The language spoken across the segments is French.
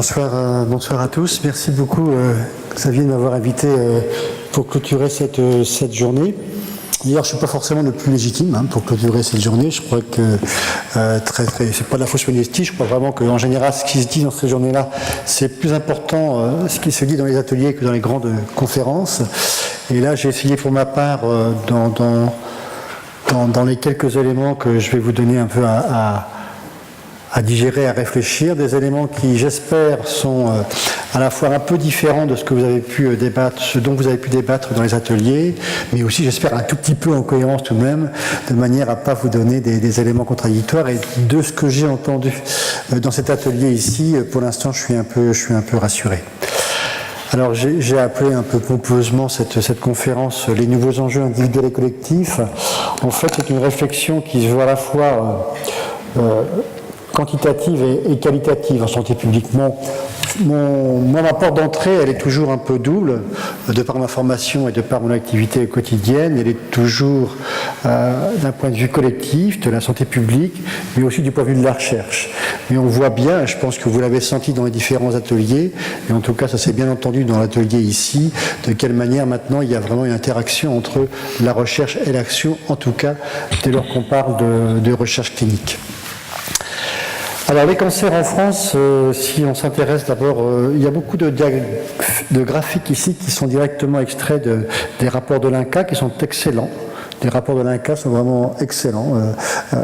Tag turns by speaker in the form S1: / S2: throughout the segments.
S1: Bonsoir à tous. Merci beaucoup, Xavier, de m'avoir invité pour clôturer cette journée. D'ailleurs, je ne suis pas forcément le plus légitime pour clôturer cette journée. Je crois que c'est pas de la fausse modestie. Je crois vraiment qu'en général, ce qui se dit dans ces journées-là, c'est plus important ce qui se dit dans les ateliers que dans les grandes conférences. Et là, j'ai essayé pour ma part, dans les quelques éléments que je vais vous donner un peu à digérer, à réfléchir, des éléments qui, j'espère, sont à la fois un peu différents de ce que vous avez pu débattre, ce dont vous avez pu débattre dans les ateliers, mais aussi, j'espère, un tout petit peu en cohérence tout de même, de manière à ne pas vous donner des éléments contradictoires. Et de ce que j'ai entendu dans cet atelier ici, pour l'instant, je suis un peu rassuré. Alors, j'ai appelé un peu pompeusement cette conférence « Les nouveaux enjeux individuels et collectifs ». En fait, c'est une réflexion qui se veut à la fois quantitative et qualitative en santé publique. Mon rapport d'entrée, elle est toujours un peu double, de par ma formation et de par mon activité quotidienne. Elle est toujours d'un point de vue collectif, de la santé publique, mais aussi du point de vue de la recherche. Mais on voit bien, et je pense que vous l'avez senti dans les différents ateliers, et en tout cas ça s'est bien entendu dans l'atelier ici, de quelle manière maintenant il y a vraiment une interaction entre la recherche et l'action, en tout cas dès lors qu'on parle de recherche clinique. Alors les cancers en France, si on s'intéresse d'abord, il y a beaucoup de graphiques ici qui sont directement extraits des rapports de l'INCa qui sont excellents. Les rapports de l'INCa sont vraiment excellents.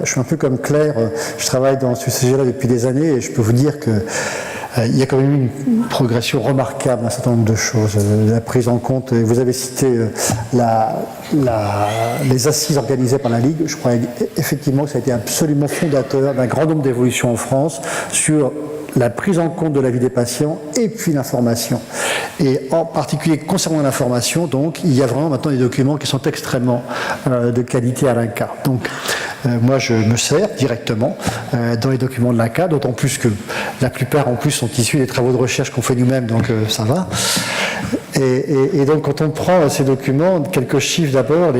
S1: Je suis un peu comme Claire, je travaille dans ce sujet-là depuis des années et je peux vous dire que il y a quand même eu une progression remarquable, un certain nombre de choses. La prise en compte, vous avez cité les assises organisées par la Ligue. Je crois effectivement que ça a été absolument fondateur d'un grand nombre d'évolutions en France sur la prise en compte de la vie des patients et puis l'information. Et en particulier concernant l'information, donc, il y a vraiment maintenant des documents qui sont extrêmement de qualité à l'INCa. Donc, moi, je me sers directement dans les documents de l'INCa, d'autant plus que la plupart, en plus, sont issus des travaux de recherche qu'on fait nous-mêmes, donc ça va. Et donc, quand on prend ces documents, quelques chiffres d'abord,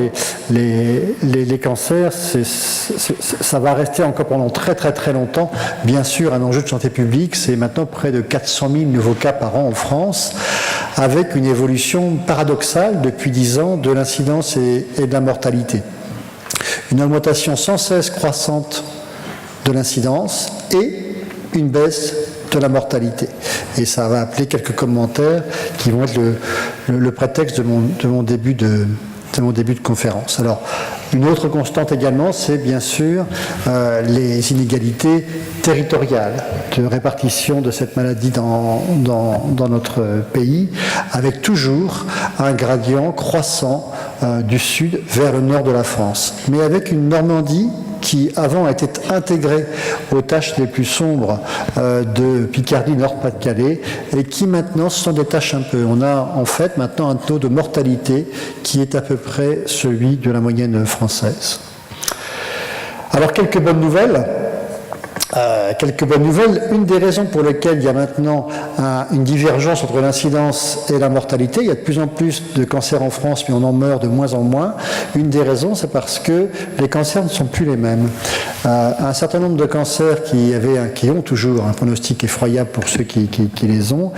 S1: les cancers, ça va rester encore pendant très très très longtemps, bien sûr, un enjeu de santé publique. C'est maintenant près de 400 000 nouveaux cas par an en France, avec une évolution paradoxale depuis 10 ans de l'incidence et de la mortalité. Une augmentation sans cesse croissante de l'incidence et une baisse de la mortalité. Et ça va appeler quelques commentaires qui vont être le prétexte de mon début de conférence. Alors, une autre constante également, c'est bien sûr les inégalités territoriales de répartition de cette maladie dans notre pays, avec toujours un gradient croissant du sud vers le nord de la France, mais avec une Normandie qui avant était intégrée aux tâches les plus sombres de Picardie, Nord-Pas-de-Calais, et qui maintenant s'en détache un peu. On a en fait maintenant un taux de mortalité qui est à peu près celui de la moyenne française. Alors quelques bonnes nouvelles. Une des raisons pour lesquelles il y a maintenant une divergence entre l'incidence et la mortalité, il y a de plus en plus de cancers en France, mais on en meurt de moins en moins. Une des raisons, c'est parce que les cancers ne sont plus les mêmes. Un certain nombre de cancers qui ont toujours un pronostic effroyable pour ceux qui les ont,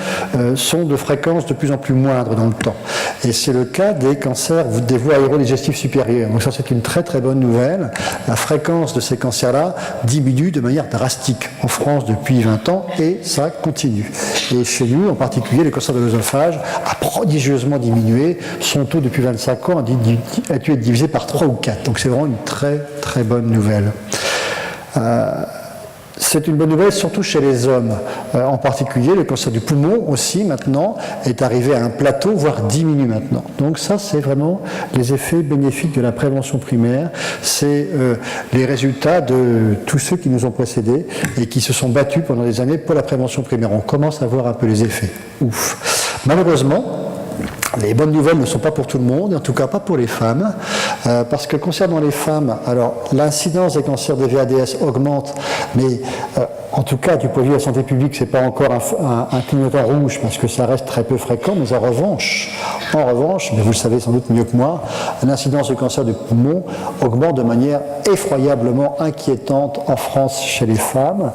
S1: sont de fréquence de plus en plus moindre dans le temps. Et c'est le cas des cancers des voies aérodigestives supérieures. Donc ça, c'est une très très bonne nouvelle. La fréquence de ces cancers-là diminue de manière drastique en France depuis 20 ans et ça continue. Et chez nous, en particulier, le cancer de l'œsophage a prodigieusement diminué. Son taux depuis 25 ans a dû être divisé par 3 ou 4. Donc c'est vraiment une très très bonne nouvelle. C'est une bonne nouvelle surtout chez les hommes. En particulier, le cancer du poumon aussi maintenant est arrivé à un plateau, voire diminue maintenant. Donc ça, c'est vraiment les effets bénéfiques de la prévention primaire. C'est les résultats de tous ceux qui nous ont précédés et qui se sont battus pendant des années pour la prévention primaire. On commence à voir un peu les effets. Ouf. Malheureusement, Les bonnes nouvelles ne sont pas pour tout le monde, en tout cas pas pour les femmes, parce que concernant les femmes, alors l'incidence des cancers des VADS augmente, mais en tout cas du point de vue de la santé publique, c'est pas encore un clignotant rouge parce que ça reste très peu fréquent, mais en revanche, mais vous le savez sans doute mieux que moi, l'incidence du cancer du poumon augmente de manière effroyablement inquiétante en France chez les femmes.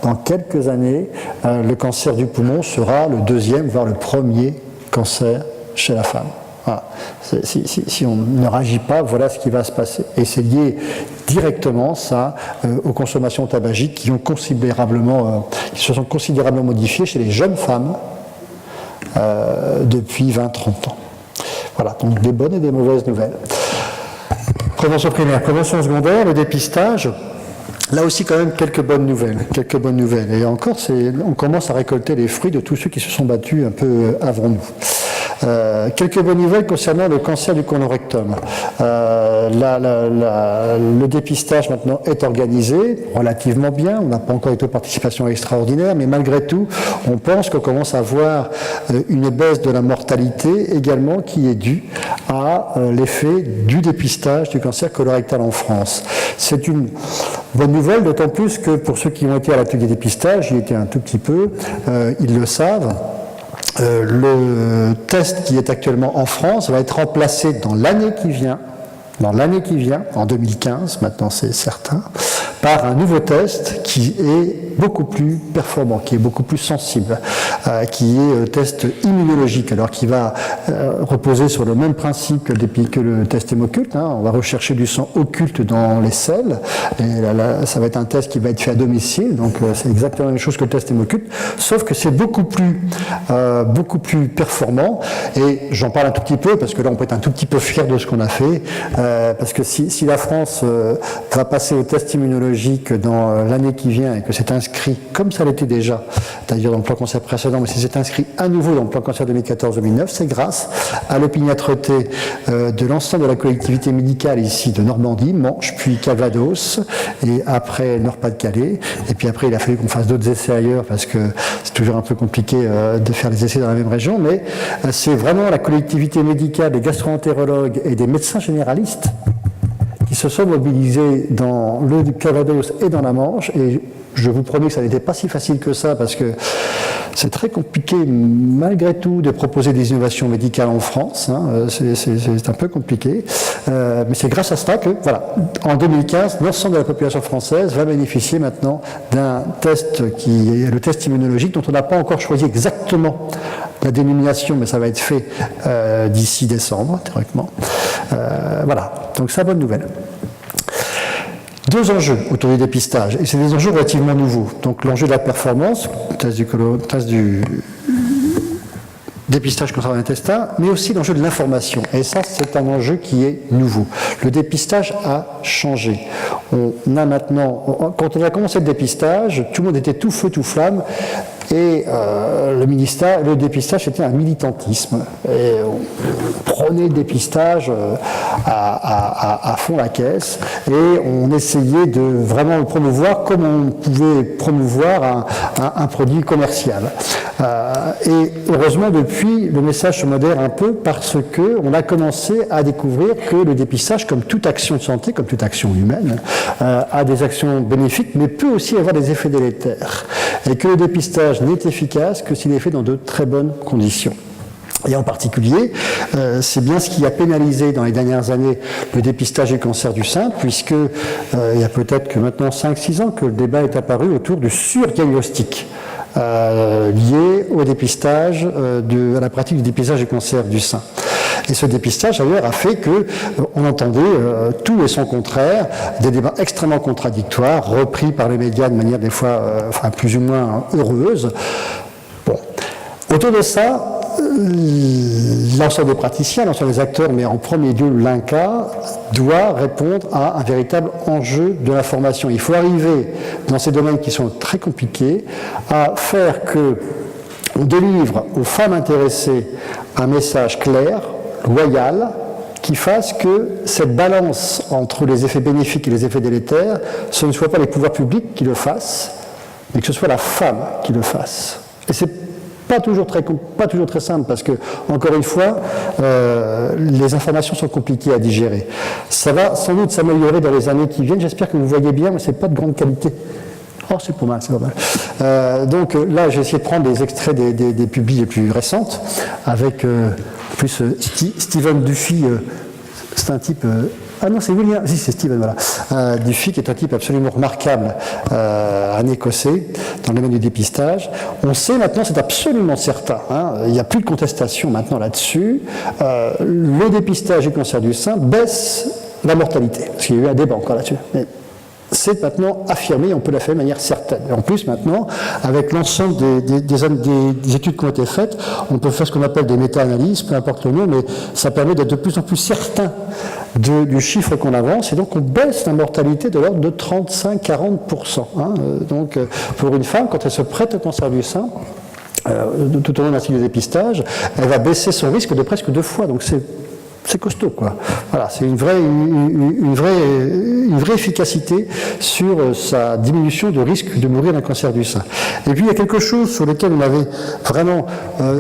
S1: Dans quelques années, le cancer du poumon sera le deuxième, voire le premier cancer chez la femme. Voilà. Si on ne réagit pas, voilà ce qui va se passer. Et c'est lié directement, ça, aux consommations tabagiques qui se sont considérablement modifiées chez les jeunes femmes depuis 20-30 ans. Voilà, donc des bonnes et des mauvaises nouvelles. Prévention primaire, prévention secondaire, le dépistage. Là aussi, quand même, quelques bonnes nouvelles. Et encore, on commence à récolter les fruits de tous ceux qui se sont battus un peu avant nous. Quelques bonnes nouvelles concernant le cancer du colorectum. Le dépistage maintenant est organisé relativement bien. On n'a pas encore des taux de participation extraordinaires, mais malgré tout, on pense qu'on commence à voir une baisse de la mortalité également qui est due à l'effet du dépistage du cancer colorectal en France. C'est une bonne nouvelle, d'autant plus que pour ceux qui ont été à l'atelier dépistage, j'y étais un tout petit peu, ils le savent. Le test qui est actuellement en France va être remplacé dans l'année qui vient, en 2015, maintenant c'est certain, par un nouveau test qui est beaucoup plus performant, qui est beaucoup plus sensible, qui est test immunologique, alors qui va reposer sur le même principe que le test hémocculte. On va rechercher du sang occulte dans les selles, et ça va être un test qui va être fait à domicile, donc c'est exactement la même chose que le test hémocculte, sauf que c'est beaucoup plus performant, et j'en parle un tout petit peu, parce que là on peut être un tout petit peu fier de ce qu'on a fait, parce que si la France va passer au test immunologique dans l'année qui vient, et que c'est inscrit, comme ça l'était déjà, d'ailleurs dans le plan cancer précédent, mais si c'est inscrit à nouveau dans le plan cancer 2014-2009, c'est grâce à l'opiniâtreté de l'ensemble de la collectivité médicale ici de Normandie, Manche, puis Calvados, et après Nord-Pas-de-Calais, et puis après il a fallu qu'on fasse d'autres essais ailleurs, parce que c'est toujours un peu compliqué de faire des essais dans la même région, mais c'est vraiment la collectivité médicale des gastro-entérologues et des médecins généralistes qui se sont mobilisés dans le Calvados et dans la Manche, et je vous promets que ça n'était pas si facile que ça, parce que c'est très compliqué malgré tout de proposer des innovations médicales en France, c'est un peu compliqué, mais c'est grâce à cela que, voilà, en 2015, l'ensemble de la population française va bénéficier maintenant d'un test qui est le test immunologique, dont on n'a pas encore choisi exactement la dénomination, mais ça va être fait d'ici décembre, théoriquement. Voilà, donc c'est la bonne nouvelle. Deux enjeux autour du dépistage, et c'est des enjeux relativement nouveaux. Donc l'enjeu de la performance, test du dépistage concernant l'intestin, mais aussi l'enjeu de l'information. Et ça, c'est un enjeu qui est nouveau. Le dépistage a changé. On a maintenant, quand on a commencé le dépistage, tout le monde était tout feu, tout flamme, et le dépistage, c'était un militantisme. Et on prenait le dépistage à fond la caisse, et on essayait de vraiment le promouvoir comme on pouvait promouvoir un produit commercial. Et heureusement, depuis, le message se modère un peu parce qu'on a commencé à découvrir que le dépistage, comme toute action de santé, comme toute action humaine, a des actions bénéfiques, mais peut aussi avoir des effets délétères. Et que le dépistage n'est efficace que s'il est fait dans de très bonnes conditions. Et en particulier, c'est bien ce qui a pénalisé dans les dernières années le dépistage du cancer du sein, puisque il y a peut-être que maintenant 5-6 ans que le débat est apparu autour du surdiagnostic. Lié au dépistage, à la pratique du dépistage du cancer du sein. Et ce dépistage, d'ailleurs, a fait qu'on entendait tout et son contraire, des débats extrêmement contradictoires, repris par les médias de manière des fois plus ou moins heureuse. Bon. Autour de ça, l'ensemble des praticiens, l'ensemble des acteurs, mais en premier lieu l'INCa, doit répondre à un véritable enjeu de la formation. Il faut arriver dans ces domaines qui sont très compliqués à faire qu'on délivre aux femmes intéressées un message clair, loyal, qui fasse que cette balance entre les effets bénéfiques et les effets délétères, ce ne soit pas les pouvoirs publics qui le fassent, mais que ce soit la femme qui le fasse. Et c'est pas toujours très simple parce que, encore une fois, les informations sont compliquées à digérer. Ça va sans doute s'améliorer dans les années qui viennent. J'espère que vous voyez bien, mais c'est pas de grande qualité. Oh, c'est pas mal, c'est pas mal. Donc là, j'ai essayé de prendre des extraits des publis les plus récentes, avec plus Stephen Duffy, c'est un type... ah non, c'est William, si c'est Stephen, voilà. Duffy, qui est un type absolument remarquable, un Écossais, dans le domaine du dépistage. On sait maintenant, c'est absolument certain, hein, il n'y a plus de contestation maintenant là-dessus, le dépistage du cancer du sein baisse la mortalité, parce qu'il y a eu un débat encore là-dessus. Mais c'est maintenant affirmé, on peut l'affirmer de manière certaine. Et en plus, maintenant, avec l'ensemble des études qui ont été faites, on peut faire ce qu'on appelle des méta-analyses, peu importe le nom, mais ça permet d'être de plus en plus certain du chiffre qu'on avance, et donc on baisse la mortalité de l'ordre de 35-40%. Hein. Donc, pour une femme, quand elle se prête au cancer du sein, tout au long d'un cycle de dépistage, elle va baisser son risque de presque 2 fois. Donc c'est costaud, quoi. Voilà, c'est une vraie efficacité sur sa diminution de risque de mourir d'un cancer du sein. Et puis il y a quelque chose sur lequel on avait vraiment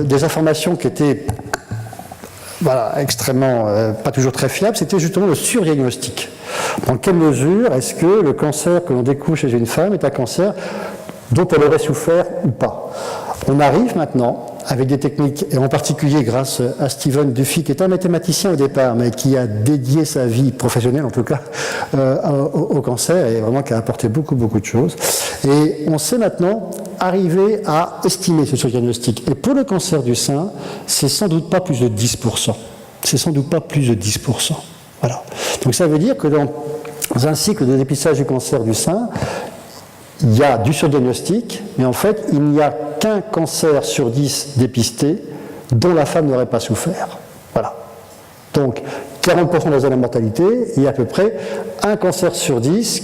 S1: des informations qui étaient extrêmement pas toujours très fiables, c'était justement le surdiagnostic. Dans quelle mesure est-ce que le cancer que l'on découvre chez une femme est un cancer dont elle aurait souffert ou pas? On arrive maintenant avec des techniques, et en particulier grâce à Stephen Duffy, qui est un mathématicien au départ, mais qui a dédié sa vie professionnelle, en tout cas, au cancer, et vraiment qui a apporté beaucoup de choses. Et on sait maintenant arriver à estimer ce surdiagnostic. Et pour le cancer du sein, c'est sans doute pas plus de 10%. C'est sans doute pas plus de 10%. Voilà. Donc ça veut dire que dans un cycle de dépistage du cancer du sein, il y a du surdiagnostic, mais en fait, il n'y a qu'un cancer sur 10 dépisté dont la femme n'aurait pas souffert. Voilà. Donc, 40% de la mortalité et à peu près un cancer sur 10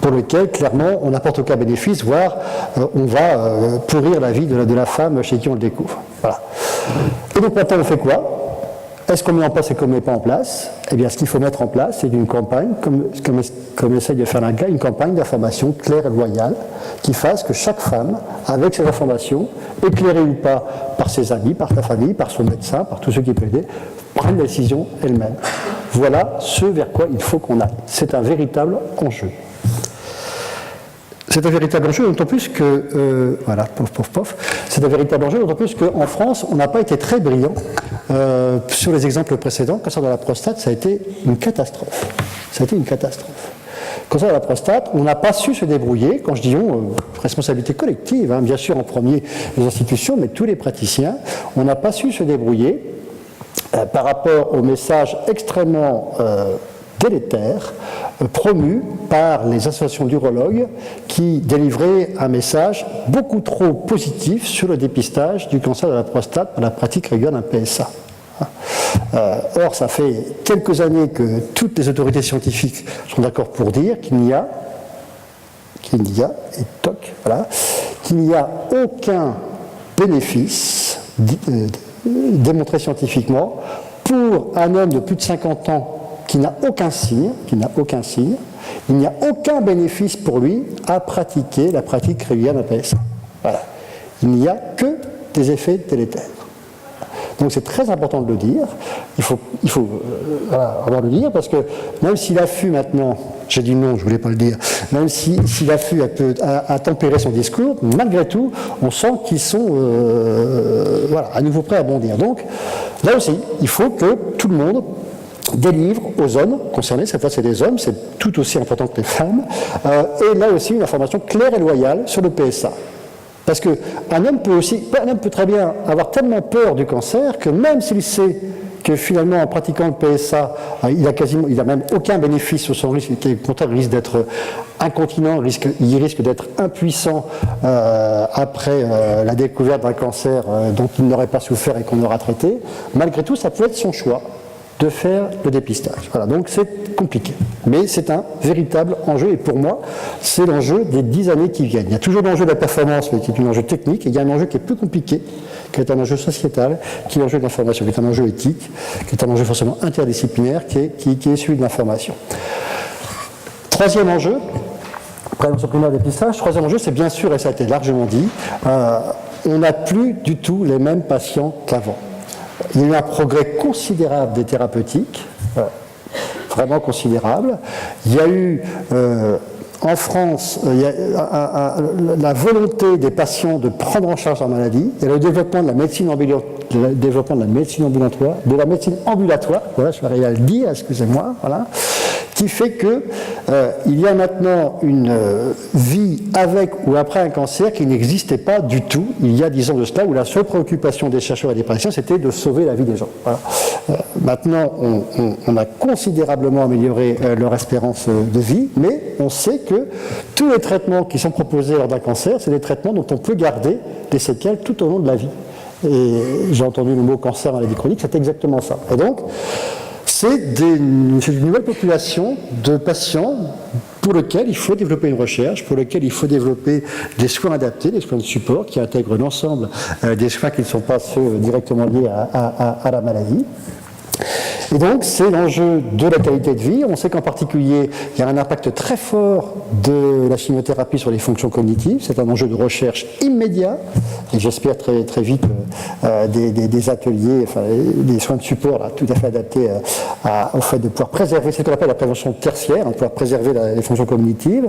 S1: pour lequel, clairement, on n'apporte aucun bénéfice, voire on va pourrir la vie de la femme chez qui on le découvre. Voilà. Et donc, maintenant, on fait quoi ? Est-ce qu'on met en place et qu'on ne met pas en place? Eh bien, ce qu'il faut mettre en place, c'est une campagne, comme essaye de faire un gars, une campagne d'information claire et loyale, qui fasse que chaque femme, avec ces informations, éclairée ou pas par ses amis, par sa famille, par son médecin, par tous ceux qui peuvent aider, prenne la décision elle-même. Voilà ce vers quoi il faut qu'on aille. C'est un véritable enjeu. C'est un véritable enjeu, d'autant plus que, c'est un véritable enjeu, d'autant plus qu'en France, on n'a pas été très brillant sur les exemples précédents. Le cancer de la prostate, ça a été une catastrophe. Ça a été une catastrophe. Le cancer de la prostate, on n'a pas su se débrouiller, quand je dis on, responsabilité collective, hein, bien sûr en premier les institutions, mais tous les praticiens, on n'a pas su se débrouiller par rapport au message extrêmement délétère promu par les associations d'urologues qui délivraient un message beaucoup trop positif sur le dépistage du cancer de la prostate par la pratique régulière d'un PSA. Or, ça fait quelques années que toutes les autorités scientifiques sont d'accord pour dire qu'il n'y a, qu'il n'y a aucun bénéfice démontré scientifiquement pour un homme de plus de 50 ans qui n'a aucun signe, il n'y a aucun bénéfice pour lui à pratiquer la pratique régulière d'un PSA. Voilà. Il n'y a que des effets délétères. Donc c'est très important de le dire, il faut avoir le dire, parce que même si l'affût maintenant, j'ai dit non, je ne voulais pas le dire, même si l'affût a tempéré son discours, malgré tout, on sent qu'ils sont à nouveau prêts à bondir. Donc là aussi, il faut que tout le monde délivre aux hommes concernés, cette fois c'est des hommes, c'est tout aussi important que les femmes, et là aussi une information claire et loyale sur le PSA. Parce qu'un homme peut très bien avoir tellement peur du cancer que même s'il sait que finalement en pratiquant le PSA, il n'a même aucun bénéfice sur son risque, au contraire il risque d'être incontinent, il risque d'être impuissant après la découverte d'un cancer dont il n'aurait pas souffert et qu'on aura traité, malgré tout ça peut être son choix de faire le dépistage. Voilà, donc c'est compliqué. Mais c'est un véritable enjeu, et pour moi, c'est l'enjeu des 10 années qui viennent. Il y a toujours l'enjeu de la performance, mais qui est un enjeu technique, et il y a un enjeu qui est plus compliqué, qui est un enjeu sociétal, qui est l'enjeu de l'information, qui est un enjeu éthique, qui est un enjeu forcément interdisciplinaire, qui est celui de l'information. Troisième enjeu, prévention primaire dépistage, troisième enjeu, c'est bien sûr, et ça a été largement dit, on n'a plus du tout les mêmes patients qu'avant. Il y a eu un progrès considérable des thérapeutiques, vraiment considérable. Il y a eu en France la volonté des patients de prendre en charge leur maladie. Il y a le développement de la médecine ambulatoire, voilà, je vais arriver à le dire, excusez-moi, voilà, qui fait que il y a maintenant une vie avec ou après un cancer qui n'existait pas du tout il y a 10 ans de cela, où la seule préoccupation des chercheurs et des praticiens, c'était de sauver la vie des gens. Voilà. Maintenant, on a considérablement amélioré leur espérance de vie, mais on sait que tous les traitements qui sont proposés lors d'un cancer, c'est des traitements dont on peut garder des séquelles tout au long de la vie. Et j'ai entendu le mot cancer, maladie chronique, c'est exactement ça. Et donc, c'est une nouvelle population de patients pour lesquels il faut développer une recherche, pour lesquels il faut développer des soins adaptés, des soins de support qui intègrent l'ensemble des soins qui ne sont pas ceux directement liés à la maladie. Et donc, c'est l'enjeu de la qualité de vie. On sait qu'en particulier, il y a un impact très fort de la chimiothérapie sur les fonctions cognitives. C'est un enjeu de recherche immédiat. Et j'espère très, très vite des ateliers, enfin, des soins de support là, tout à fait adaptés au fait de pouvoir préserver, c'est ce qu'on appelle la prévention tertiaire, pouvoir préserver les fonctions cognitives.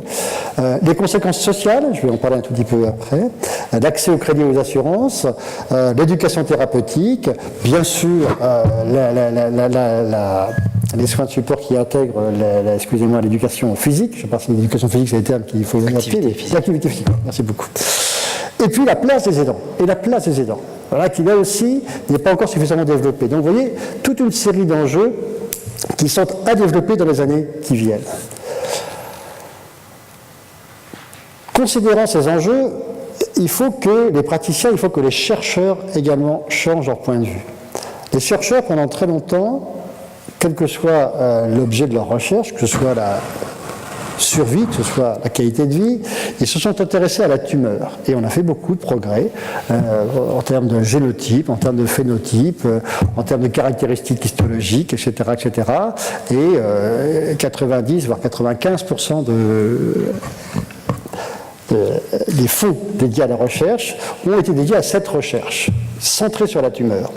S1: Les conséquences sociales, je vais en parler un tout petit peu après. L'accès au crédit et aux assurances, l'éducation thérapeutique, bien sûr, les soins de support qui intègrent l'éducation physique, je pense que l'éducation physique c'est le terme qu'il faut adapter, l'activité physique, merci beaucoup. Et puis la place des aidants, voilà, qui là aussi n'est pas encore suffisamment développée. Donc vous voyez, toute une série d'enjeux qui sont à développer dans les années qui viennent. Considérant ces enjeux, il faut que les praticiens, il faut que les chercheurs également changent leur point de vue. Les chercheurs, pendant très longtemps, quel que soit l'objet de leur recherche, que ce soit la survie, que ce soit la qualité de vie, ils se sont intéressés à la tumeur. Et on a fait beaucoup de progrès en termes de génotype, en termes de phénotype, en termes de caractéristiques histologiques, etc. etc. Et 90, voire 95% des fonds dédiés à la recherche ont été dédiés à cette recherche, centrée sur la tumeur.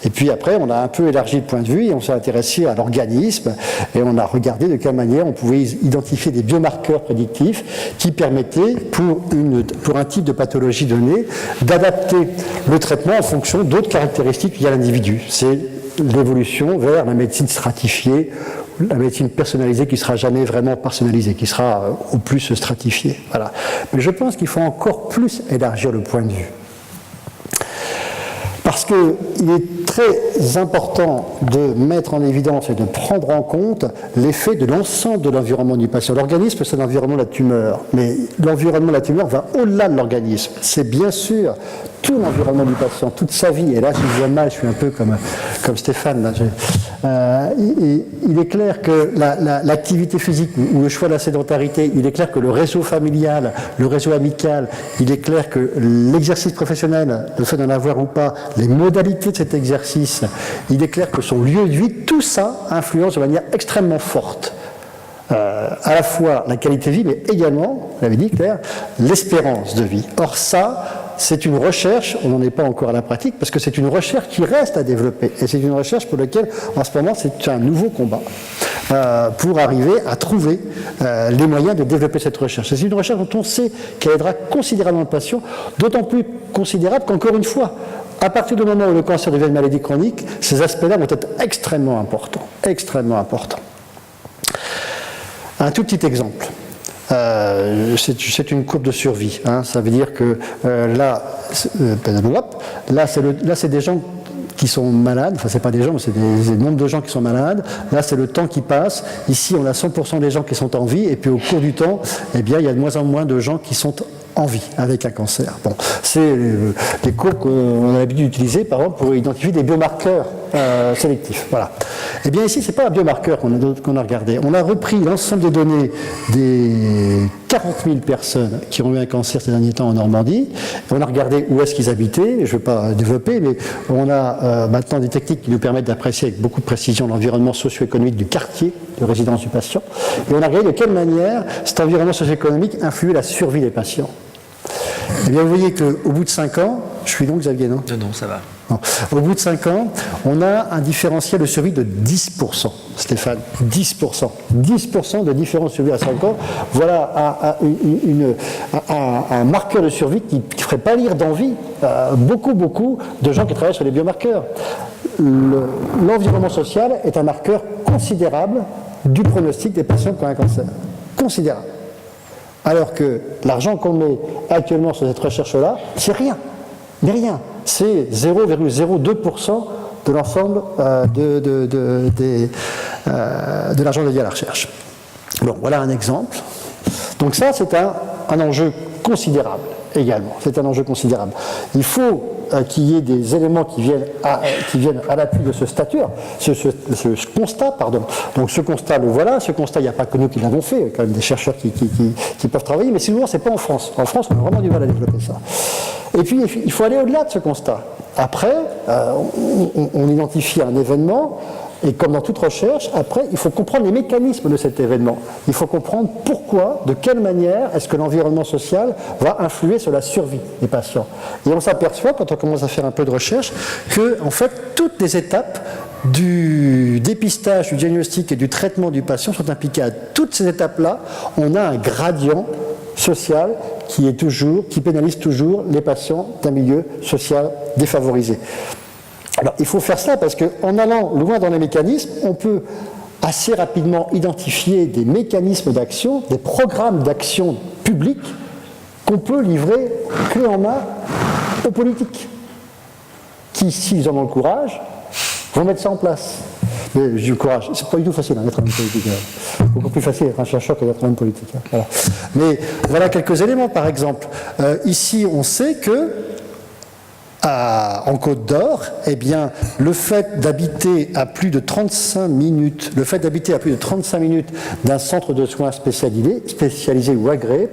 S1: Et puis après, on a un peu élargi le point de vue et on s'est intéressé à l'organisme et on a regardé de quelle manière on pouvait identifier des biomarqueurs prédictifs qui permettaient, pour un type de pathologie donnée, d'adapter le traitement en fonction d'autres caractéristiques liées à l'individu. C'est l'évolution vers la médecine stratifiée, la médecine personnalisée qui ne sera jamais vraiment personnalisée, qui sera au plus stratifiée. Voilà. Mais je pense qu'il faut encore plus élargir le point de vue. Parce qu'il est très important de mettre en évidence et de prendre en compte l'effet de l'ensemble de l'environnement du patient. L'organisme, c'est l'environnement de la tumeur, mais l'environnement de la tumeur va au-delà de l'organisme. C'est bien sûr tout l'environnement du patient, toute sa vie. Et là, si je vois mal, je suis un peu comme Stéphane. Là, il est clair que l'activité physique ou le choix de la sédentarité, il est clair que le réseau familial, le réseau amical, il est clair que l'exercice professionnel, le fait d'en avoir ou pas, les modalités de cet exercice, il est clair que son lieu de vie, tout ça influence de manière extrêmement forte. À la fois la qualité de vie, mais également, vous l'avez dit Claire, l'espérance de vie. Or ça, c'est une recherche, on n'en est pas encore à la pratique, parce que c'est une recherche qui reste à développer. Et c'est une recherche pour laquelle, en ce moment, c'est un nouveau combat pour arriver à trouver les moyens de développer cette recherche. C'est une recherche dont on sait qu'elle aidera considérablement le patient, d'autant plus considérable qu'encore une fois, à partir du moment où le cancer devient une maladie chronique, ces aspects-là vont être extrêmement importants. Extrêmement importants. Un tout petit exemple. C'est une courbe de survie. Hein. Ça veut dire que là, c'est des gens qui sont malades, enfin c'est pas des gens, mais c'est des nombres de gens qui sont malades. Là, c'est le temps qui passe. Ici, on a 100% des gens qui sont en vie, et puis au cours du temps, eh bien, il y a de moins en moins de gens qui sont en vie avec un cancer. Bon, c'est les courbes qu'on a l'habitude d'utiliser, par exemple, pour identifier des biomarqueurs sélectifs. Voilà. Eh bien, ici, c'est pas un biomarqueur qu'on a regardé. On a repris l'ensemble des données des 40 000 personnes qui ont eu un cancer ces derniers temps en Normandie. On a regardé où est-ce qu'ils habitaient. Je ne vais pas développer, mais on a maintenant des techniques qui nous permettent d'apprécier avec beaucoup de précision l'environnement socio-économique du quartier de résidence du patient. Et on a regardé de quelle manière cet environnement socio-économique influait la survie des patients. Eh bien, vous voyez qu'au bout de 5 ans, Je suis long, Xavier, non?
S2: Non, ça va.
S1: Non. Au bout de 5 ans, on a un différentiel de survie de 10%, Stéphane. 10%. 10% de différence de survie à 5 ans. Voilà un marqueur de survie qui ne ferait pas lire d'envie beaucoup de gens qui travaillent sur les biomarqueurs. L'environnement social est un marqueur considérable du pronostic des patients qui ont un cancer. Considérable. Alors que l'argent qu'on met actuellement sur cette recherche-là, c'est rien. Mais rien. C'est 0,02% de l'ensemble de l'argent dédié à la recherche. Bon, voilà un exemple. Donc ça, c'est un enjeu considérable également. C'est un enjeu considérable. Il faut qu'il y ait des éléments qui viennent à l'appui de ce statut, ce constat, pardon. Donc ce constat, le voilà. Ce constat, il n'y a pas que nous qui l'avons fait. Il y a quand même des chercheurs qui peuvent travailler, mais souvent, ce n'est pas en France. En France, on a vraiment du mal à développer ça. Et puis, il faut aller au-delà de ce constat. Après, on identifie un événement, et comme dans toute recherche, après, il faut comprendre les mécanismes de cet événement. Il faut comprendre pourquoi, de quelle manière est-ce que l'environnement social va influer sur la survie des patients. Et on s'aperçoit, quand on commence à faire un peu de recherche, que, en fait, toutes les étapes du dépistage, du diagnostic et du traitement du patient sont impliquées. À toutes ces étapes-là, on a un gradient social qui pénalise toujours les patients d'un milieu social défavorisé. Alors, il faut faire ça parce qu'en allant loin dans les mécanismes, on peut assez rapidement identifier des mécanismes d'action, des programmes d'action publics qu'on peut livrer clé en main aux politiques, qui, s'ils en ont le courage, vont mettre ça en place. Mais j'ai le courage, c'est pas du tout facile d'être un homme politique. Beaucoup plus facile d'être un chercheur que d'être un homme politique. Voilà. Mais voilà quelques éléments, par exemple. Ici, on sait que en Côte d'Or, eh bien, le fait d'habiter à plus de 35 minutes, d'un centre de soins spécialisé ou agréé,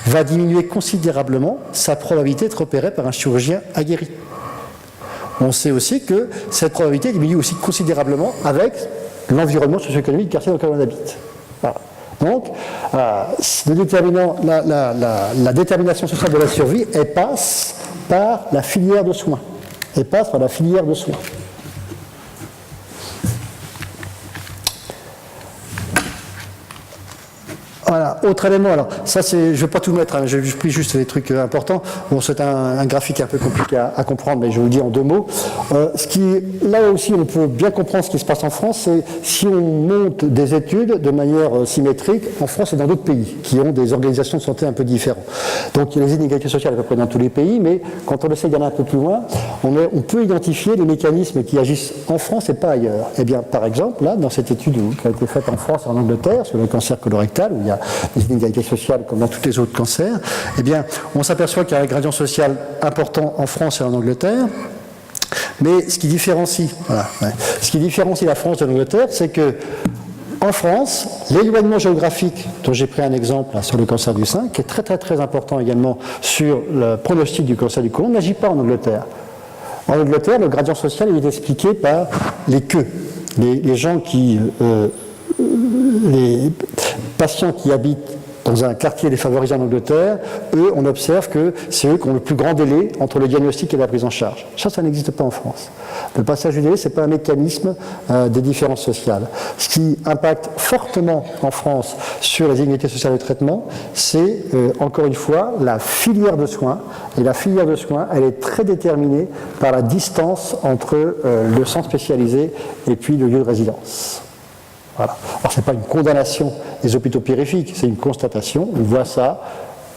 S1: va diminuer considérablement sa probabilité d'être opéré par un chirurgien aguerri. On sait aussi que cette probabilité diminue aussi considérablement avec l'environnement socio-économique du quartier dans lequel on habite. Voilà. Donc, la détermination sociale de la survie, elle passe par la filière de soins. Voilà, autre élément, alors ça je ne vais pas tout mettre, j'ai pris juste les trucs importants. Bon, c'est un graphique un peu compliqué à comprendre, mais je vous le dis en 2 mots. Là aussi, on peut bien comprendre ce qui se passe en France, c'est si on monte des études de manière symétrique en France et dans d'autres pays qui ont des organisations de santé un peu différentes. Donc il y a les inégalités sociales à peu près dans tous les pays, mais quand on essaie d'aller un peu plus loin, on peut identifier les mécanismes qui agissent en France et pas ailleurs. Eh bien, par exemple, là, dans cette étude qui a été faite en France et en Angleterre sur le cancer colorectal, où il y a des inégalités sociales comme dans tous les autres cancers, eh bien, on s'aperçoit qu'il y a un gradient social important en France et en Angleterre. Mais ce qui différencie la France de l'Angleterre, c'est que en France, l'éloignement géographique, dont j'ai pris un exemple là, sur le cancer du sein, qui est très important également sur le pronostic du cancer du côlon, n'agit pas en Angleterre. En Angleterre, le gradient social est expliqué par les queues, les gens qui les patients qui habitent dans un quartier défavorisé en Angleterre, eux, on observe que c'est eux qui ont le plus grand délai entre le diagnostic et la prise en charge. Ça n'existe pas en France. Le passage du délai, ce n'est pas un mécanisme des différences sociales. Ce qui impacte fortement en France sur les inégalités sociales de traitement, c'est, encore une fois, la filière de soins. Et la filière de soins, elle est très déterminée par la distance entre le centre spécialisé et puis le lieu de résidence. Voilà. Alors, ce n'est pas une condamnation des hôpitaux périphériques, c'est une constatation. On voit ça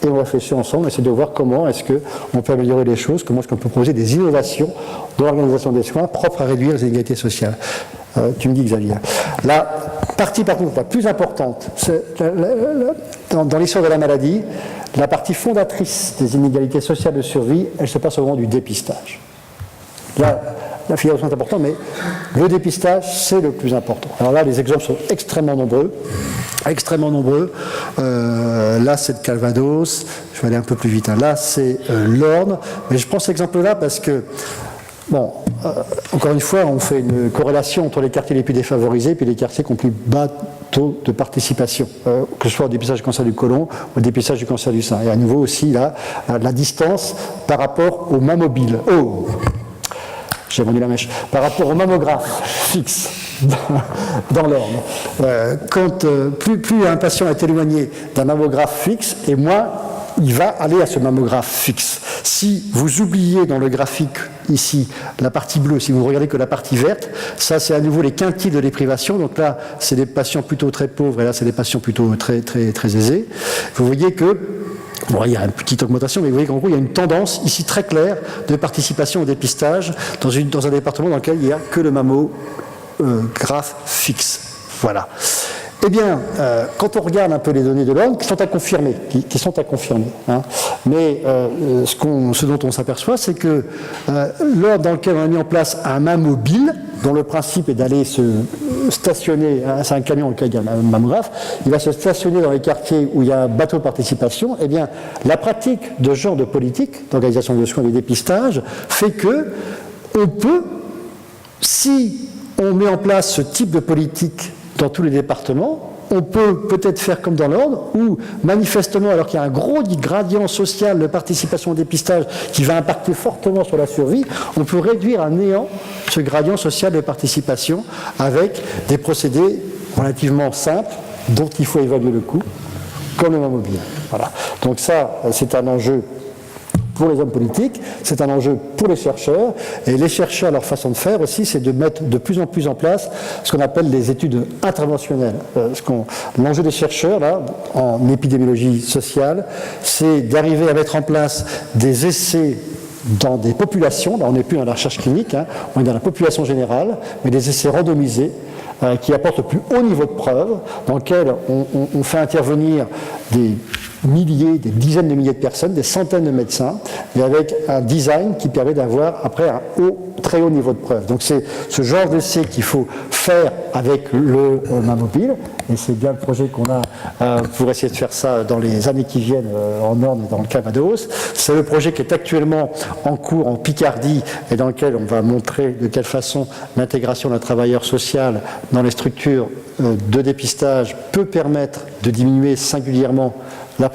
S1: et on réfléchit ensemble, on essaie de voir comment est-ce qu'on peut améliorer les choses, comment est-ce qu'on peut proposer des innovations dans l'organisation des soins propres à réduire les inégalités sociales. Tu me dis, Xavier. La partie, par contre, la plus importante, dans l'histoire de la maladie, la partie fondatrice des inégalités sociales de survie, elle se passe au moment du dépistage. Là, la filière de soins est importante, mais le dépistage, c'est le plus important. Alors là, les exemples sont extrêmement nombreux. Là, c'est le Calvados. Je vais aller un peu plus vite. Là, c'est l'Orne. Mais je prends cet exemple-là parce que Bon, encore une fois, on fait une corrélation entre les quartiers les plus défavorisés et les quartiers qui ont plus bas taux de participation, que ce soit au dépistage du cancer du côlon ou au dépistage du cancer du sein. Et à nouveau aussi, là, la distance par rapport au mammobile. Oh, j'ai vendu la mèche. Par rapport au mammographe fixe dans l'ordre. Plus un patient est éloigné d'un mammographe fixe, et moins il va aller à ce mammographe fixe. Si vous oubliez dans le graphique ici la partie bleue, si vous regardez que la partie verte, ça c'est à nouveau les quintiles de déprivation. Donc là, c'est des patients plutôt très pauvres et là, c'est des patients plutôt très aisés. Vous voyez que, bon, il y a une petite augmentation, mais vous voyez qu'en gros, il y a une tendance ici très claire de participation au dépistage dans un département dans lequel il n'y a que le mammographe fixe. Voilà. Eh bien, quand on regarde un peu les données de l'ordre, qui sont à confirmer, hein, mais ce dont on s'aperçoit, c'est que l'ordre dans lequel on a mis en place un mammobile, dont le principe est d'aller se stationner, hein, c'est un camion dans lequel il y a un mammographe, il va se stationner dans les quartiers où il y a un bateau de participation, eh bien, la pratique de ce genre de politique, d'organisation de soins et de dépistage, fait que on peut, si on met en place ce type de politique dans tous les départements, on peut peut-être faire comme dans l'ordre, où manifestement, alors qu'il y a un gros gradient social de participation au dépistage qui va impacter fortement sur la survie, on peut réduire à néant ce gradient social de participation avec des procédés relativement simples dont il faut évaluer le coût, comme le mammobile. Voilà. Donc ça, c'est un enjeu pour les hommes politiques, c'est un enjeu pour les chercheurs, et les chercheurs, leur façon de faire aussi, c'est de mettre de plus en plus en place ce qu'on appelle des études interventionnelles. L'enjeu des chercheurs, là, en épidémiologie sociale, c'est d'arriver à mettre en place des essais dans des populations, là on n'est plus dans la recherche clinique, hein, on est dans la population générale, mais des essais randomisés, qui apportent le plus haut niveau de preuve, dans lequel on fait intervenir des milliers, des dizaines de milliers de personnes, des centaines de médecins, et avec un design qui permet d'avoir après un très haut niveau de preuve. Donc c'est ce genre d'essai qu'il faut faire avec le mammobile, et c'est bien le projet qu'on a pour essayer de faire ça dans les années qui viennent en Orne et dans le Calvados. C'est le projet qui est actuellement en cours en Picardie et dans lequel on va montrer de quelle façon l'intégration d'un travailleur social dans les structures de dépistage peut permettre de diminuer singulièrement la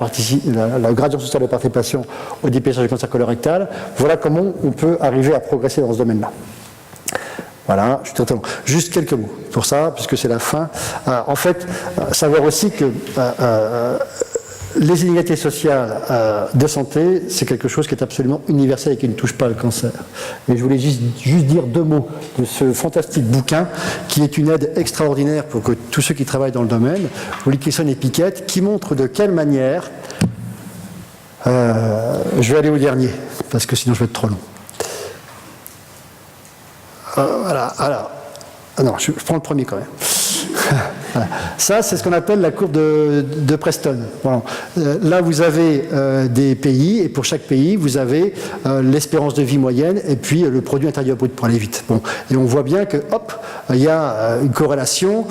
S1: gradient social de participation au dépistage du cancer colorectal. Voilà comment on peut arriver à progresser dans ce domaine-là. Voilà, je suis très long. Juste quelques mots pour ça, puisque c'est la fin. En fait, savoir aussi que les inégalités sociales de santé, c'est quelque chose qui est absolument universel et qui ne touche pas le cancer. Et je voulais juste dire deux mots de ce fantastique bouquin, qui est une aide extraordinaire pour que tous ceux qui travaillent dans le domaine, Wilkinson et Pickett, qui montre de quelle manière... je vais aller au dernier, parce que sinon je vais être trop long. Voilà, alors... non, je prends le premier quand même. Voilà. Ça, c'est ce qu'on appelle la courbe de Preston. Voilà. Là, vous avez des pays, et pour chaque pays, vous avez l'espérance de vie moyenne et puis le produit intérieur brut pour aller vite. Bon. Et on voit bien que, hop, il y a une corrélation,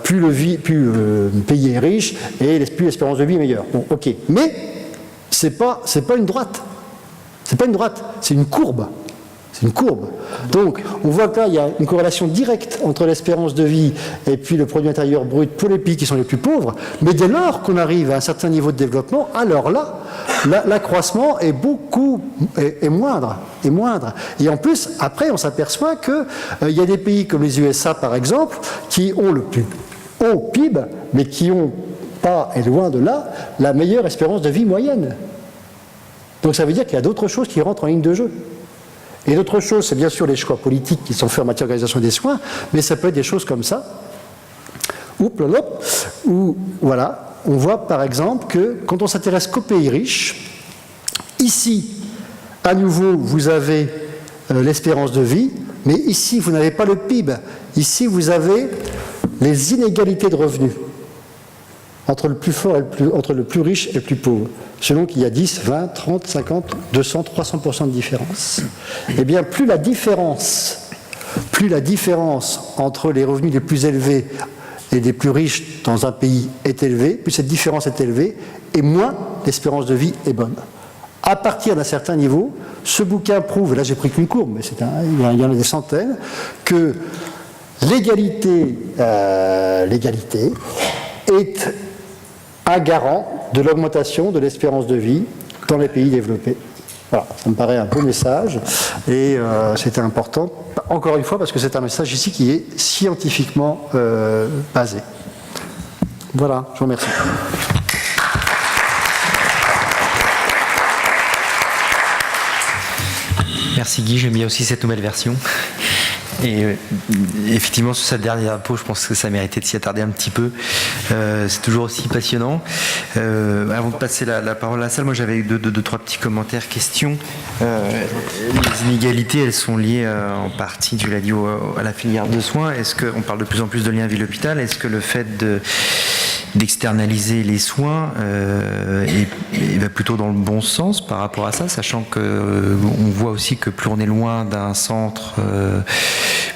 S1: plus le pays est riche et plus l'espérance de vie est meilleure. Bon, ok. Mais c'est pas une droite. C'est pas une droite, c'est une courbe. C'est une courbe. Donc, on voit que là, il y a une corrélation directe entre l'espérance de vie et puis le produit intérieur brut pour les pays qui sont les plus pauvres. Mais dès lors qu'on arrive à un certain niveau de développement, alors là, l'accroissement est moindre. Et en plus, après, on s'aperçoit qu'il y a des pays comme les USA, par exemple, qui ont le plus haut PIB, mais qui n'ont pas, et loin de là, la meilleure espérance de vie moyenne. Donc, ça veut dire qu'il y a d'autres choses qui rentrent en ligne de jeu. Et d'autres choses, c'est bien sûr les choix politiques qui sont faits en matière d'organisation des soins, mais ça peut être des choses comme ça, où voilà, on voit par exemple que quand on s'intéresse qu'aux pays riches, ici, à nouveau, vous avez l'espérance de vie, mais ici, vous n'avez pas le PIB. Ici, vous avez les inégalités de revenus entre le plus fort entre le plus riche et le plus pauvre, selon qu'il y a 10, 20, 30, 50, 200, 300% de différence. Eh bien, plus la différence entre les revenus les plus élevés et les plus riches dans un pays est élevée, plus cette différence est élevée, et moins l'espérance de vie est bonne. À partir d'un certain niveau, ce bouquin prouve, là j'ai pris qu'une courbe, mais il y en a des centaines, que l'égalité est un garant de l'augmentation de l'espérance de vie dans les pays développés. Voilà, ça me paraît un beau message et c'était important, encore une fois, parce que c'est un message ici qui est scientifiquement basé. Voilà, je vous remercie.
S2: Merci Guy, j'aime bien aussi cette nouvelle version. Et effectivement, sur cette dernière impôt, je pense que ça méritait de s'y attarder un petit peu. C'est toujours aussi passionnant. Avant de passer la parole à la salle, moi j'avais deux, trois petits commentaires, questions. Les inégalités, elles sont liées en partie, tu l'as dit, à la filière de soins. Est-ce qu'on parle de plus en plus de liens ville-hôpital? Est-ce que le fait d'externaliser les soins et va plutôt dans le bon sens par rapport à ça, sachant qu'on voit aussi que plus on est loin d'un centre,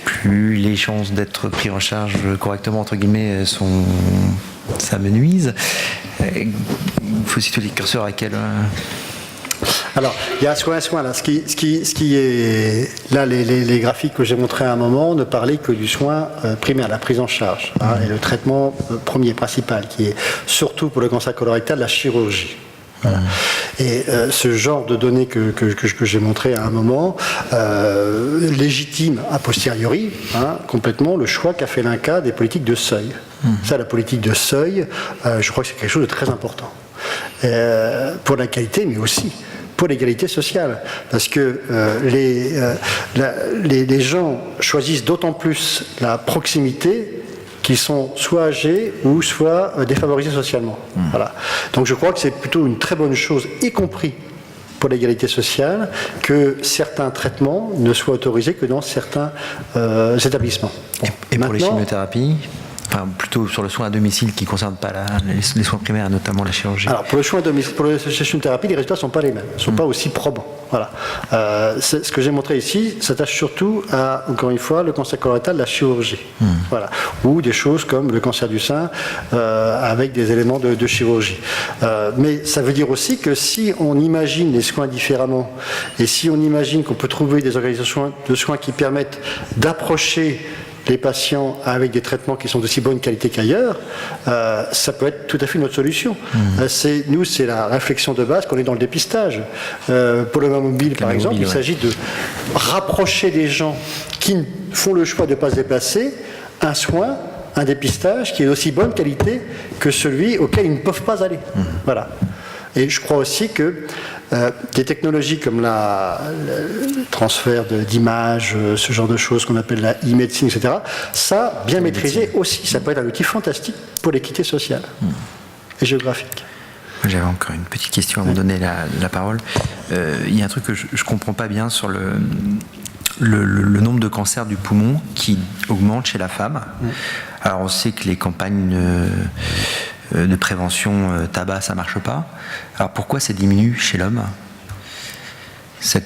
S2: plus les chances d'être pris en charge correctement, entre guillemets, s'amenuisent. Il faut situer les curseurs à quel...
S1: Alors, il y a soin, là. Ce qui est là, les graphiques que j'ai montrés à un moment ne parlaient que du soin primaire, la prise en charge, et le traitement premier, principal, qui est surtout pour le cancer colorectal, la chirurgie. Voilà. Et ce genre de données que j'ai montré à un moment légitime a posteriori complètement le choix qu'a fait l'INCa des politiques de seuil. Ça, la politique de seuil, je crois que c'est quelque chose de très important pour la qualité, mais aussi pour l'égalité sociale, parce que les gens choisissent d'autant plus la proximité qu'ils sont soit âgés ou soit défavorisés socialement. Voilà. Donc je crois que c'est plutôt une très bonne chose, y compris pour l'égalité sociale, que certains traitements ne soient autorisés que dans certains établissements.
S2: Et pour les chimiothérapies, enfin plutôt sur le soin à domicile qui ne concerne pas les soins primaires, notamment la chirurgie.
S1: Alors pour le soin à domicile, pour la chimiothérapie, les résultats ne sont pas les mêmes, ne sont pas aussi probants. Voilà. Ce que j'ai montré ici s'attache surtout à, encore une fois, le cancer colorectal, la chirurgie. Voilà. Ou des choses comme le cancer du sein avec des éléments de chirurgie. Mais ça veut dire aussi que si on imagine les soins différemment et si on imagine qu'on peut trouver des organisations de soins qui permettent d'approcher les patients avec des traitements qui sont d'aussi bonne qualité qu'ailleurs, ça peut être tout à fait notre solution. C'est la réflexion de base qu'on est dans le dépistage. Pour le mobile, par exemple, il s'agit de rapprocher des gens qui font le choix de ne pas se déplacer un soin, un dépistage qui est d'aussi bonne qualité que celui auquel ils ne peuvent pas aller. Voilà. Et je crois aussi que des technologies comme le transfert d'images, ce genre de choses qu'on appelle la e-médecine, etc., ça, bien maîtrisé aussi, ça peut être un outil fantastique pour l'équité sociale et géographique.
S2: J'avais encore une petite question avant de donner la parole. Il y a un truc que je ne comprends pas bien sur le nombre de cancers du poumon qui augmente chez la femme. Alors on sait que les campagnes de prévention tabac, ça ne marche pas. Alors pourquoi ça diminue chez l'homme, ce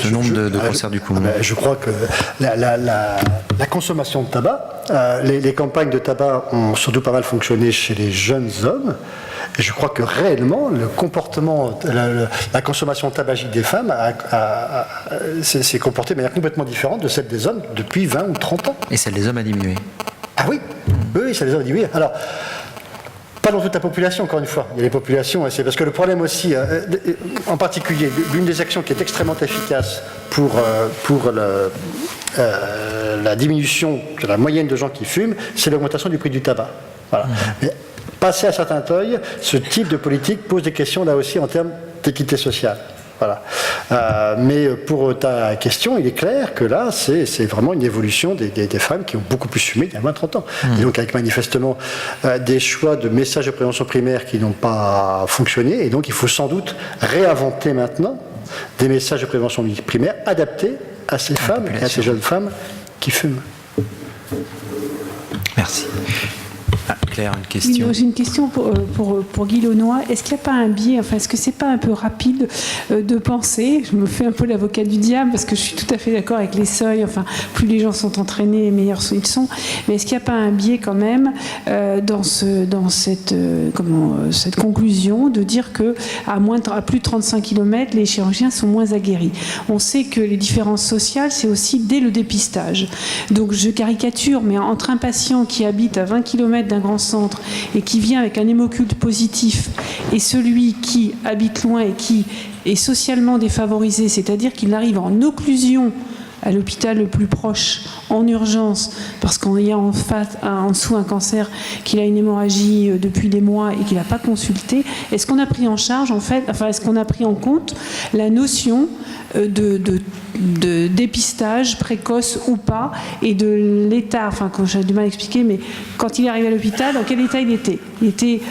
S2: nombre de cancers du poumon?
S1: Je crois que la consommation de tabac, les campagnes de tabac ont surtout pas mal fonctionné chez les jeunes hommes. Et je crois que réellement, le comportement, la consommation tabagique des femmes s'est comportée de manière complètement différente de celle des hommes depuis 20 ou 30 ans.
S2: Et celle des hommes a diminué?
S1: Ah oui, oui, celle des hommes a diminué. Alors, pas dans toute la population, encore une fois. Il y a les populations, c'est parce que le problème aussi, en particulier, l'une des actions qui est extrêmement efficace pour la diminution de la moyenne de gens qui fument, c'est l'augmentation du prix du tabac. Voilà. Mais passé à certains seuils, ce type de politique pose des questions là aussi en termes d'équité sociale. Voilà. Mais pour ta question, il est clair que là, c'est vraiment une évolution des femmes qui ont beaucoup plus fumé il y a 20-30 ans. Et donc avec manifestement des choix de messages de prévention primaire qui n'ont pas fonctionné. Et donc il faut sans doute réinventer maintenant des messages de prévention primaire adaptés à ces femmes et à ces jeunes femmes qui fument.
S2: Merci. Claire, une question.
S3: Oui, j'ai une question pour Guy Launois. Est-ce qu'il n'y a pas un biais, enfin, est-ce que c'est pas un peu rapide de penser, je me fais un peu l'avocat du diable parce que je suis tout à fait d'accord avec les seuils, enfin, plus les gens sont entraînés, meilleurs ils sont, mais est-ce qu'il n'y a pas un biais quand même dans cette conclusion de dire que à plus de 35 km, les chirurgiens sont moins aguerris? On sait que les différences sociales, c'est aussi dès le dépistage. Donc je caricature, mais entre un patient qui habite à 20 km d'un grand centre et qui vient avec un hémoculte positif et celui qui habite loin et qui est socialement défavorisé, c'est-à-dire qu'il arrive en occlusion à l'hôpital le plus proche, en urgence, parce qu'il y a en dessous un cancer, qu'il a une hémorragie depuis des mois et qu'il n'a pas consulté, est-ce qu'on a pris en charge, en fait, enfin, est-ce qu'on a pris en compte la notion de dépistage précoce ou pas, et de l'état, enfin, quand j'ai du mal à expliquer, mais quand il est arrivé à l'hôpital, dans quel état il était? Il était...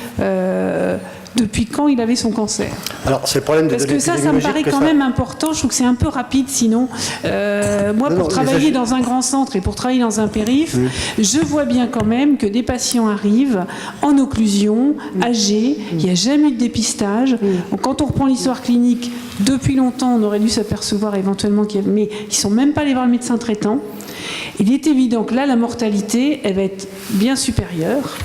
S3: depuis quand il avait son cancer?
S1: Alors, c'est le problème de
S3: Parce que ça me paraît quand même important. Je trouve que c'est un peu rapide, sinon. Moi, pour travailler dans un grand centre et pour travailler dans un périph', je vois bien quand même que des patients arrivent en occlusion, âgés, il n'y a jamais eu de dépistage. Donc, quand on reprend l'histoire clinique, depuis longtemps, on aurait dû s'apercevoir éventuellement qu'il y avait... Mais ils ne sont même pas allés voir le médecin traitant. Il est évident que là, la mortalité, elle va être bien supérieure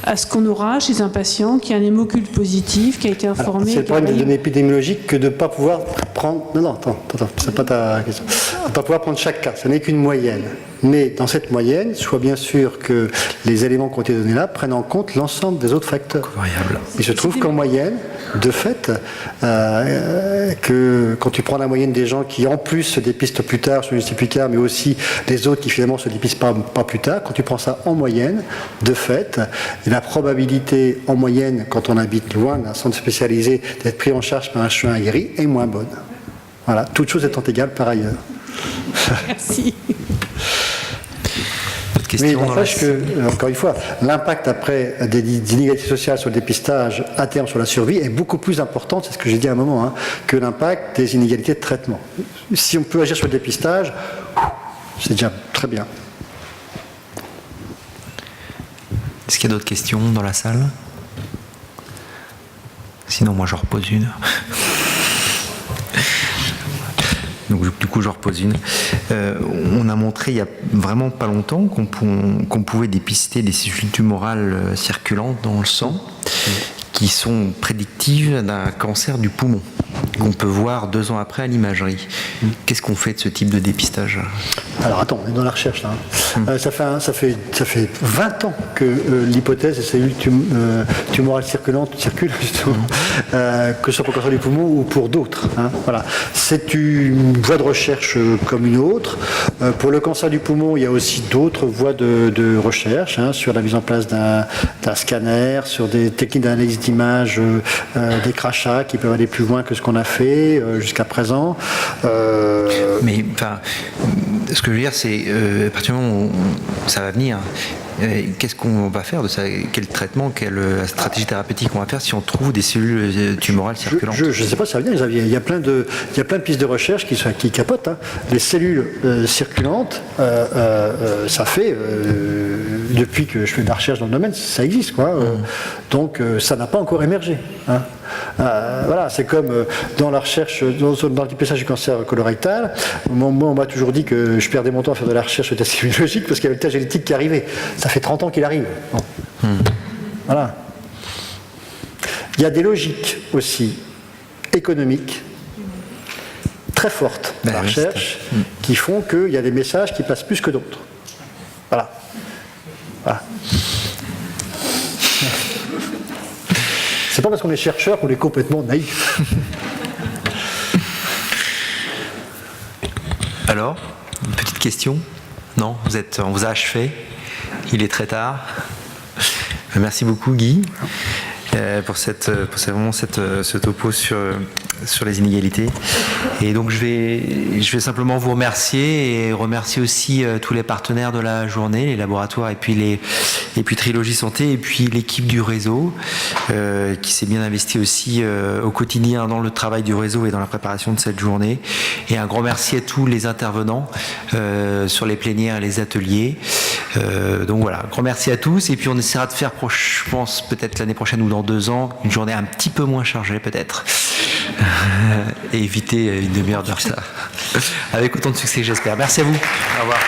S3: à ce qu'on aura chez un patient qui a un hémoculte positif, qui a été informé...
S1: C'est le problème des données épidémiologiques que de ne pas pouvoir prendre... Non, attends, c'est pas ta question. De ne pas pouvoir prendre chaque cas, ce n'est qu'une moyenne. Mais dans cette moyenne, sois bien sûr que les éléments qui ont été donnés là prennent en compte l'ensemble des autres facteurs.
S2: Variable.
S1: Il se trouve qu'en moyenne, de fait, que quand tu prends la moyenne des gens qui en plus se dépistent plus tard sur le plus tard, mais aussi les autres qui finalement se dépistent pas plus tard, quand tu prends ça en moyenne, de fait, la probabilité en moyenne, quand on habite loin d'un centre spécialisé, d'être pris en charge par un chirurgien aguerri est moins bonne. Voilà, toutes choses étant égales par ailleurs.
S3: Merci.
S1: Mais n'empêche que, encore une fois, l'impact après des inégalités sociales sur le dépistage, à terme sur la survie, est beaucoup plus important, c'est ce que j'ai dit à un moment, hein, que l'impact des inégalités de traitement. Si on peut agir sur le dépistage, c'est déjà très bien.
S2: Est-ce qu'il y a d'autres questions dans la salle? Sinon, moi, j'en repose une. Donc, du coup, je repose une. On a montré il y a vraiment pas longtemps qu'on pouvait dépister des cellules tumorales circulantes dans le sang qui sont prédictives d'un cancer du poumon, qu'on peut voir 2 ans après à l'imagerie. Qu'est-ce qu'on fait de ce type de dépistage?
S1: Alors attends, on est dans la recherche là. Ça fait 20 ans que l'hypothèse des cellules tumorales circulantes circule justement, que ce soit pour le cancer du poumon ou pour d'autres. Hein, voilà. C'est une voie de recherche comme une autre. Pour le cancer du poumon, il y a aussi d'autres voies de recherche, hein, sur la mise en place d'un scanner, sur des techniques d'analyse d'image, des crachats qui peuvent aller plus loin que ce qu'on a fait jusqu'à présent.
S2: Mais enfin, ce que je veux dire, c'est à partir du moment où ça va venir, qu'est-ce qu'on va faire de ça? Quel traitement, quelle stratégie thérapeutique on va faire si on trouve des cellules tumorales circulantes?
S1: Je ne sais pas si ça va venir. Il y a plein de pistes de recherche qui capotent. Hein. Les cellules circulantes, ça fait depuis que je fais de la recherche dans le domaine, ça existe, quoi. Donc ça n'a pas encore émergé. Hein. Voilà, c'est comme dans la recherche, dans le dépistage du cancer colorectal. Moi, on m'a toujours dit que je perdais mon temps à faire de la recherche sur le test immunologique parce qu'il y avait le test génétique qui arrivait. Ça fait 30 ans qu'il arrive. Bon. Voilà. Il y a des logiques aussi économiques très fortes dans la recherche qui font qu'il y a des messages qui passent plus que d'autres. Voilà. Voilà. C'est pas parce qu'on est chercheur qu'on est complètement naïf.
S2: Alors, une petite question? Non, on vous a achevé. Il est très tard. Merci beaucoup, Guy, pour ce topo sur sur les inégalités. Et donc je vais simplement vous remercier et remercier aussi tous les partenaires de la journée, les laboratoires et puis Trilogie Santé et puis l'équipe du réseau qui s'est bien investie aussi au quotidien dans le travail du réseau et dans la préparation de cette journée. Et un grand merci à tous les intervenants sur les plénières et les ateliers. Donc voilà, grand merci à tous. Et puis on essaiera de faire, je pense, peut-être l'année prochaine ou dans 2 ans, une journée un petit peu moins chargée peut-être. Et éviter une demi-heure de retard. Avec autant de succès, j'espère. Merci à vous. Au revoir.